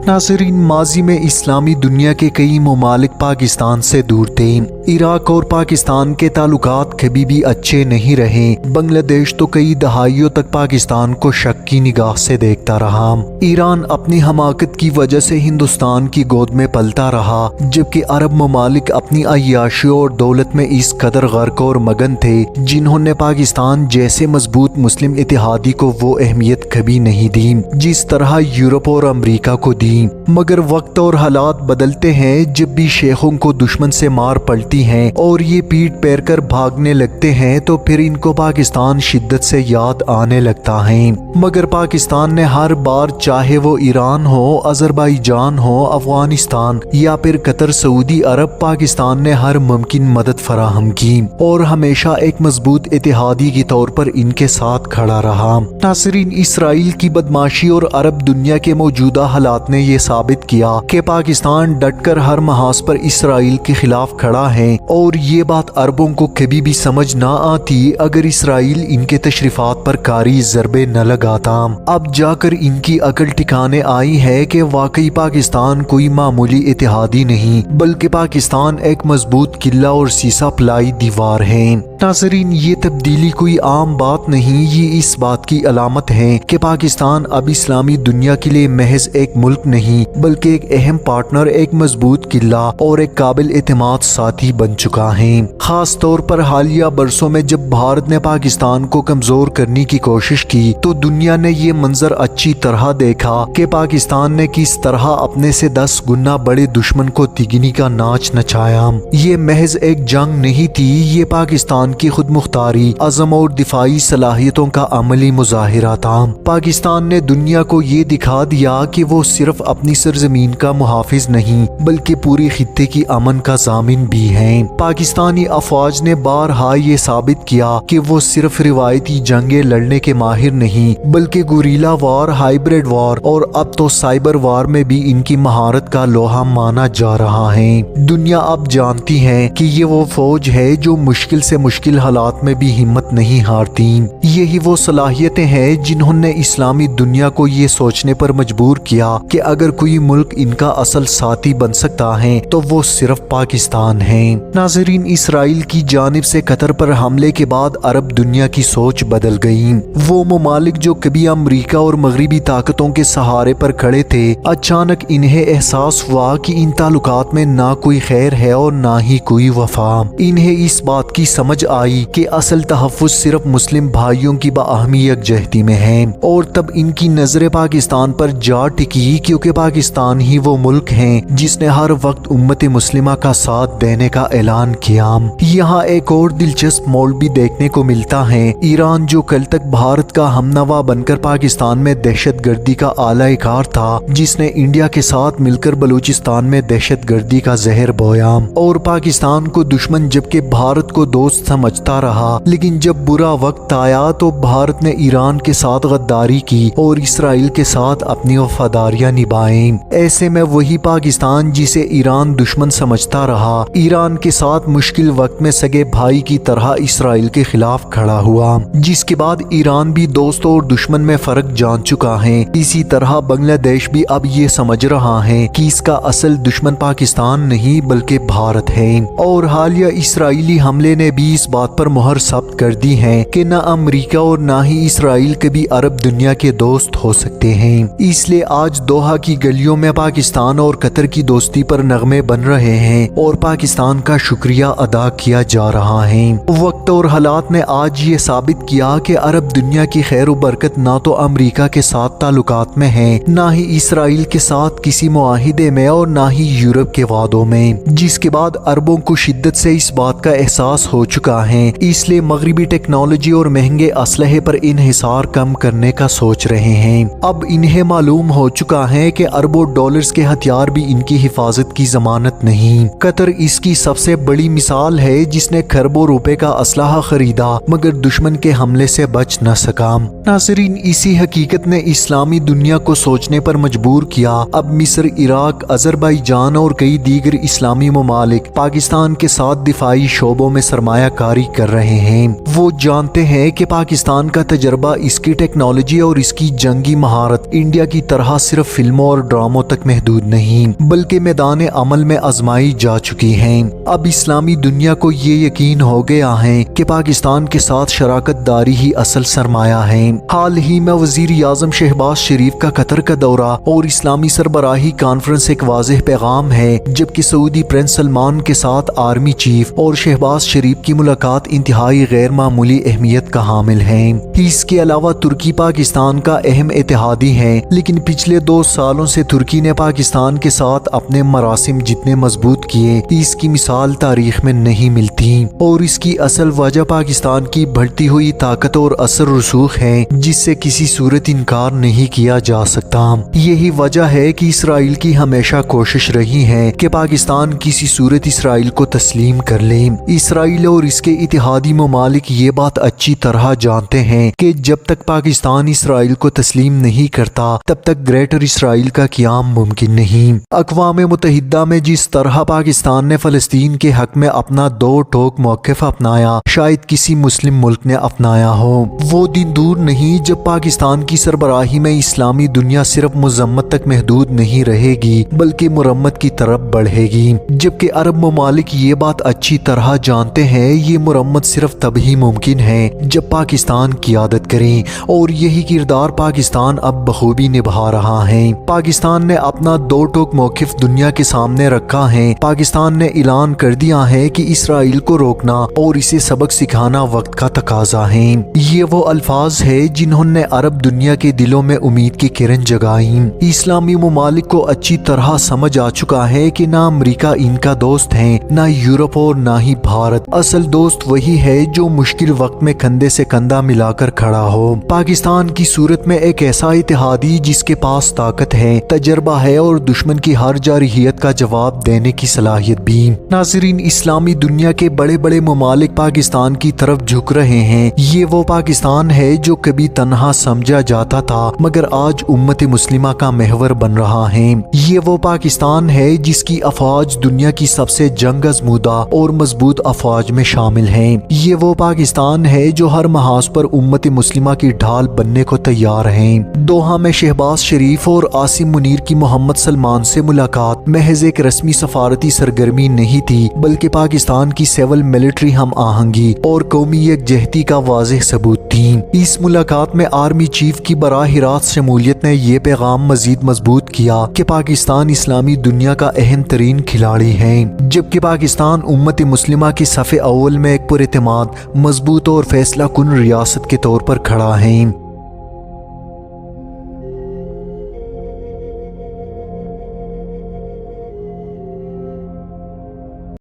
नाज़रीन, माजी में इस्लामी दुनिया के कई ममालिक पाकिस्तान से दूर थे। इराक और पाकिस्तान के ताल्लुकात कभी भी अच्छे नहीं रहे। बांग्लादेश तो कई दहाइयों तक पाकिस्तान को शक की निगाह से देखता रहा। ईरान अपनी हमाकत की वजह से हिंदुस्तान की गोद में पलता रहा, जबकि अरब ममालिक अपनी अय्याशी और दौलत में इस कदर गर्क और मगन थे जिन्होंने पाकिस्तान जैसे मजबूत मुस्लिम इत्तेहादी को वो अहमियत कभी नहीं दी जिस तरह यूरोप और अमरीका को दी। मगर वक्त और हालात बदलते हैं। जब भी शेखों को दुश्मन से मार पड़ती है और ये पीट पैर कर भागने लगते हैं तो फिर इनको पाकिस्तान शिद्दत से याद आने लगता है। मगर पाकिस्तान ने हर बार, चाहे वो ईरान हो, अजरबैजान हो, अफगानिस्तान या फिर कतर, सऊदी अरब, पाकिस्तान ने हर मुमकिन मदद फराहम की और हमेशा एक मजबूत इत्तेहादी के तौर पर इनके साथ खड़ा रहा। नाज़रीन, इसराइल की बदमाशी और अरब दुनिया के मौजूदा हालात ने ये साबित किया कि पाकिस्तान डटकर हर महाज पर इसराइल के खिलाफ खड़ा है और ये बात अरबों को कभी भी समझ ना आती अगर इसराइल इनके तशरीफात पर कारी ज़रबे न लगाता। अब जाकर इनकी अकल ठिकाने आई है कि वाकई पाकिस्तान कोई मामूली इत्तेहादी नहीं बल्कि पाकिस्तान एक मजबूत किला और सीसा पलाई दीवार है। नाज़रीन, ये तब्दीली कोई आम बात नहीं, ये इस बात की अलामत है कि पाकिस्तान अब इस्लामी दुनिया के लिए महज एक मुल्क नहीं बल्कि एक अहम पार्टनर, एक मजबूत किला और एक काबिल एतमाद साथी बन चुका है। खास तौर पर हालिया बरसों में जब भारत ने पाकिस्तान को कमजोर करने की कोशिश की तो दुनिया ने ये मंजर अच्छी तरह देखा कि पाकिस्तान ने किस तरह अपने से 10 गुना बड़े दुश्मन को तिगनी का नाच नचाया। ये महज एक जंग नहीं थी, ये पाकिस्तान की खुद मुख्तारी, अज़म और दिफाई सलाहियतों का अमली मुजाहिरा था। पाकिस्तान ने दुनिया को ये दिखा दिया कि वो सिर्फ अपनी सरजमीन का मुहाफिज नहीं बल्कि पूरी खित्ते की अमन का जामिन भी है। पाकिस्तानी अफवाज ने बारहा ये साबित किया कि वो सिर्फ रिवायती जंगें लड़ने के माहिर नहीं बल्कि गुरीला वार, हाइब्रिड वार और अब तो साइबर वार में भी इनकी महारत का लोहा माना जा रहा है। दुनिया अब जानती है कि ये वो फौज है जो मुश्किल से मुश्किल हालात में भी हिम्मत नहीं हारती। यही वो सलाहियतें हैं जिन्होंने इस्लामी दुनिया को ये सोचने पर मजबूर किया कि अगर कोई मुल्क इनका असल साथी बन सकता है तो वो सिर्फ पाकिस्तान है। नाज़रीन, इसराइल की जानिब से कतर पर हमले के बाद अरब दुनिया की सोच बदल गई। वो ममालिक जो कभी अमरीका और मगरबी ताकतों के सहारे पर खड़े थे, अचानक इन्हें एहसास हुआ कि इन ताल्लुकात में ना कोई खैर है और ना ही कोई वफा। इन्हें इस बात की समझ आई कि असल तहफ़्फ़ुज़ सिर्फ मुस्लिम भाइयों की बाहमी यकजहती में है और तब इनकी नजरें पाकिस्तान पर जा टिकी क्योंकि पाकिस्तान ही वो मुल्क है जिसने हर वक्त उम्मत मुस्लिमा का साथ देने का ऐलान किया। यहाँ एक और दिलचस्प मोड़ भी देखने को मिलता है। ईरान जो कल तक भारत का हमनवा बनकर पाकिस्तान में दहशत गर्दी का आला कार था, जिसने इंडिया के साथ मिलकर बलूचिस्तान में दहशत गर्दी का जहर बोया और पाकिस्तान को दुश्मन जबकि भारत को दोस्त समझता रहा, लेकिन जब बुरा वक्त आया तो भारत ने ईरान के साथ गद्दारी की और इसराइल के साथ अपनी वफादारियां निभाई। ऐसे में वही पाकिस्तान जिसे ईरान दुश्मन समझता रहा, ईरान के साथ मुश्किल वक्त में सगे भाई की तरह इसराइल के खिलाफ खड़ा हुआ, जिसके बाद ईरान भी दोस्त और दुश्मन में फर्क जान चुका है। इसी तरह बांग्लादेश भी अब ये समझ रहा है कि इसका असल दुश्मन पाकिस्तान नहीं बल्कि भारत है। और हालिया इसराइली हमले ने भी इस बात पर मुहर साबित कर दी है कि न अमेरिका और न ही इसराइल कभी अरब दुनिया के दोस्त हो सकते हैं। इसलिए आज दोहा की गलियों में पाकिस्तान और कतर की दोस्ती पर नगमे बन रहे हैं और पाकिस्तान का शुक्रिया अदा किया जा रहा है। वक्त और हालात ने आज ये साबित किया कि अरब दुनिया की खैर बरकत ना तो अमेरिका के साथ ताल्लुकात में है, ना ही इसराइल के साथ किसी मुआहिदे में और ना ही यूरोप के वादों में, जिसके बाद अरबों को शिद्दत से इस बात का एहसास हो चुका है। इसलिए मगरबी टेक्नोलॉजी और महंगे असलहे पर इन्हिसार कम करने का सोच रहे हैं। अब इन्हें मालूम हो चुका है कि अरबों डॉलर्स के हथियार भी इनकी हिफाजत की जमानत नहीं। कतर इसकी सबसे बड़ी मिसाल है जिसने खरबों रुपए का असलहा खरीदा मगर दुश्मन के हमले से बच न सका। नाज़रीन, इसी हकीकत ने इस्लामी दुनिया को सोचने पर मजबूर किया। अब मिस्र, इराक, अजरबैजान और कई दीगर इस्लामी ममालिक पाकिस्तान के साथ दिफाई शोबों में सरमायाकारी کاری کر رہے ہیں۔ وہ جانتے ہیں کہ پاکستان کا تجربہ، اس کی ٹیکنالوجی اور اس کی جنگی مہارت انڈیا کی طرح صرف فلموں اور ڈراموں تک محدود نہیں بلکہ میدان عمل میں آزمائی جا چکی ہیں۔ اب اسلامی دنیا کو یہ یقین ہو گیا ہے کہ پاکستان کے ساتھ شراکت داری ہی اصل سرمایہ ہے۔ حال ہی میں وزیر اعظم شہباز شریف کا قطر کا دورہ اور اسلامی سربراہی کانفرنس ایک واضح پیغام ہے، جبکہ سعودی پرنس سلمان کے ساتھ آرمی چیف اور شہباز شریف کی ملاقات انتہائی غیر معمولی اہمیت کا حامل ہے۔ اس کے علاوہ ترکی پاکستان کا اہم اتحادی ہے، لیکن پچھلے 2 سالوں سے ترکی نے پاکستان کے ساتھ اپنے مراسم جتنے مضبوط کیے اس کی مثال تاریخ میں نہیں ملتی، اور اس کی اصل وجہ پاکستان کی بڑھتی ہوئی طاقت اور اثر رسوخ ہے، جس سے کسی صورت انکار نہیں کیا جا سکتا۔ یہی وجہ ہے کہ اسرائیل کی ہمیشہ کوشش رہی ہے کہ پاکستان کسی صورت اسرائیل کو تسلیم کر لے۔ اسرائیل اور اس کے اتحادی ممالک یہ بات اچھی طرح جانتے ہیں کہ جب تک پاکستان اسرائیل کو تسلیم نہیں کرتا تب تک گریٹر اسرائیل کا قیام ممکن نہیں۔ اقوام متحدہ میں جس طرح پاکستان نے فلسطین کے حق میں اپنا 2 ٹوک موقف اپنایا شاید کسی مسلم ملک نے اپنایا ہو۔ وہ دن دور نہیں جب پاکستان کی سربراہی میں اسلامی دنیا صرف مذمت تک محدود نہیں رہے گی بلکہ مرمت کی طرف بڑھے گی، جبکہ عرب ممالک یہ بات اچھی طرح جانتے ہیں یہ مرمت صرف تب ہی ممکن ہے جب پاکستان قیادت کریں، اور یہی کردار پاکستان اب بخوبی نبھا رہا ہے۔ پاکستان نے اپنا 2 ٹوک موقف دنیا کے سامنے رکھا ہے۔ پاکستان نے اعلان کر دیا ہے کہ اسرائیل کو روکنا اور اسے سبق سکھانا وقت کا تقاضا ہے۔ یہ وہ الفاظ ہے جنہوں نے عرب دنیا کے دلوں میں امید کی کرن جگائی۔ اسلامی ممالک کو اچھی طرح سمجھ آ چکا ہے کہ نہ امریکہ ان کا دوست ہے، نہ یورپ اور نہ ہی بھارت۔ اصل دوست وہی ہے جو مشکل وقت میں کندھے سے کندھا ملا کر کھڑا ہو۔ پاکستان کی صورت میں ایک ایسا اتحادی جس کے پاس طاقت ہے، تجربہ ہے اور دشمن کی ہر جارحیت کا جواب دینے کی صلاحیت بھی۔ ناظرین، اسلامی دنیا کے بڑے بڑے ممالک پاکستان کی طرف جھک رہے ہیں۔ یہ وہ پاکستان ہے جو کبھی تنہا سمجھا جاتا تھا مگر آج امت مسلمہ کا محور بن رہا ہے۔ یہ وہ پاکستان ہے جس کی افواج دنیا کی سب سے جنگ آزمودہ اور مضبوط افواج میں شامل ہیں۔ یہ وہ پاکستان ہے جو ہر محاذ پر امت مسلمہ کی ڈھال بننے کو تیار ہیں۔ دوحہ میں شہباز شریف اور عاصم منیر کی محمد سلمان سے ملاقات محض ایک رسمی سفارتی سرگرمی نہیں تھی بلکہ پاکستان کی سول ملٹری ہم آہنگی اور قومی یکجہتی کا واضح ثبوت تھی۔ اس ملاقات میں آرمی چیف کی براہ راست شمولیت نے یہ پیغام مزید مضبوط کیا کہ پاکستان اسلامی دنیا کا اہم ترین کھلاڑی ہے، جبکہ پاکستان امت مسلمہ کے صف اول میں ایک پر اعتماد، مضبوط اور فیصلہ کن ریاست کے طور پر کھڑا ہے۔